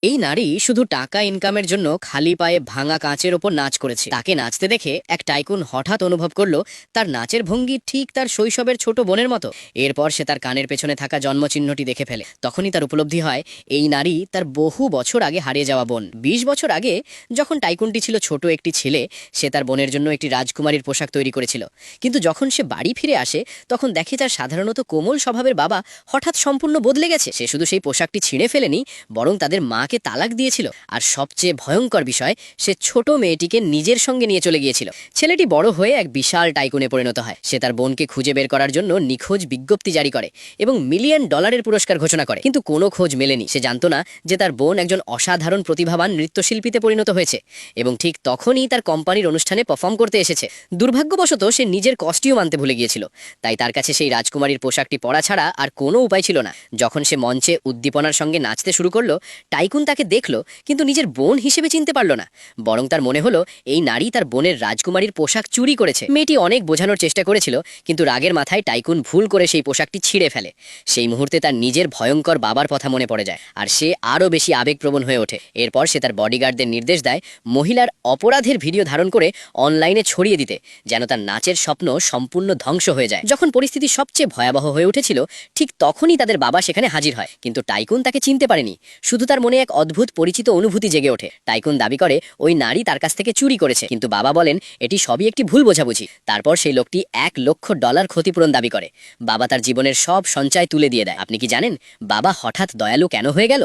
এই নারী শুধু টাকা ইনকামের জন্য খালি পায়ে ভাঙা কাঁচের ওপর নাচ করেছে। তাকে নাচতে দেখে এক টাইকুন হঠাৎ অনুভব করলো তার নাচের ভঙ্গি ঠিক তার শৈশবের ছোট বোনের মতো। এরপর সে তার কানের পেছনে থাকা জন্মচিহ্নটি দেখে ফেলে। তখনই তার উপলব্ধি হয় এই নারী তার বহু বছর আগে হারিয়ে যাওয়া বোন। ২০ বছর আগে যখন টাইকুনটি ছিল ছোট একটি ছেলে, সে তার বোনের জন্য একটি রাজকুমারীর পোশাক তৈরি করেছিল। কিন্তু যখন সে বাড়ি ফিরে আসে তখন দেখে তার সাধারণত কোমল স্বভাবের বাবা হঠাৎ সম্পূর্ণ বদলে গেছে। সে শুধু সেই পোশাকটি ছিঁড়ে ফেলেনি, বরং তাদের মাকে তালাক দিয়েছিল। আর সবচেয়ে ভয়ঙ্কর বিষয়, সে ছোট মেয়েটিকে নিজের সঙ্গে নিয়ে চলে গিয়েছিল। ছেলেটি বড় হয়ে এক বিশাল টাইকুনে পরিণত হয়। সে তার বোনকে খুঁজে বের করার জন্য নিখোঁজ বিজ্ঞপ্তি জারি করে এবং $1,000,000 পুরস্কার ঘোষণা করে। কিন্তু কোনো খোঁজ মেলেনি। সে জানতো না যে তার বোন একজন অসাধারণ প্রতিভাবান নৃত্যশিল্পীতে পরিণত হয়েছে এবং ঠিক তখনই তার কোম্পানির অনুষ্ঠানে পারফর্ম করতে এসেছে। দুর্ভাগ্যবশত সে নিজের কস্টিউম আনতে ভুলে গিয়েছিল, তাই তার কাছে সেই রাজকুমারীর পোশাকটি পরা ছাড়া আর কোনো উপায় ছিল না। যখন সে মঞ্চে উদ্দীপনার সঙ্গে নাচতে শুরু করলো, টাইকুন তাকে দেখলো কিন্তু নিজের বোন হিসেবে চিনতে পারল না। বরং তার মনে হলো এই নারী তার বোনের রাজকুমারীর পোশাক চুরি করেছে। মেয়েটি অনেক বোঝানোর চেষ্টা করেছিল, কিন্তু রাগের মাথায় টাইকুন ভুল করে সেই পোশাকটি ছিঁড়ে ফেলে। সেই মুহূর্তে তার নিজের ভয়ঙ্কর বাবার কথা মনে পড়ে যায়, আর সে আরও বেশি আবেগপ্রবণ হয়ে ওঠে। এরপর সে তার বডিগার্ডদের নির্দেশ দেয় মহিলার অপরাধের ভিডিও ধারণ করে অনলাইনে ছড়িয়ে দিতে, যেন তার নাচের স্বপ্ন সম্পূর্ণ ধ্বংস হয়ে যায়। যখন পরিস্থিতি সবচেয়ে ভয়াবহ হয়ে উঠেছিল, ঠিক তখনই তাদের বাবা সেখানে হাজির হয়। কিন্তু টাইকুন তাকে চিনতে পারেনি। শুধু তার মনে এক অদ্ভুত পরিচিত অনুভূতি জেগে ওঠে। টাইকুন দাবি করে ওই নারী তার কাছ থেকে চুরি করেছে, কিন্তু বাবা বলেন এটি সবই একটি ভুল বোঝাবুঝি। তারপর সেই লোকটি $1,00,000 ক্ষতিপূরণ দাবি করে। বাবা তার জীবনের সব সঞ্চয় তুলে দিয়ে দেয়। আপনি কি জানেন বাবা হঠাৎ দয়ালু কেন হয়ে গেল?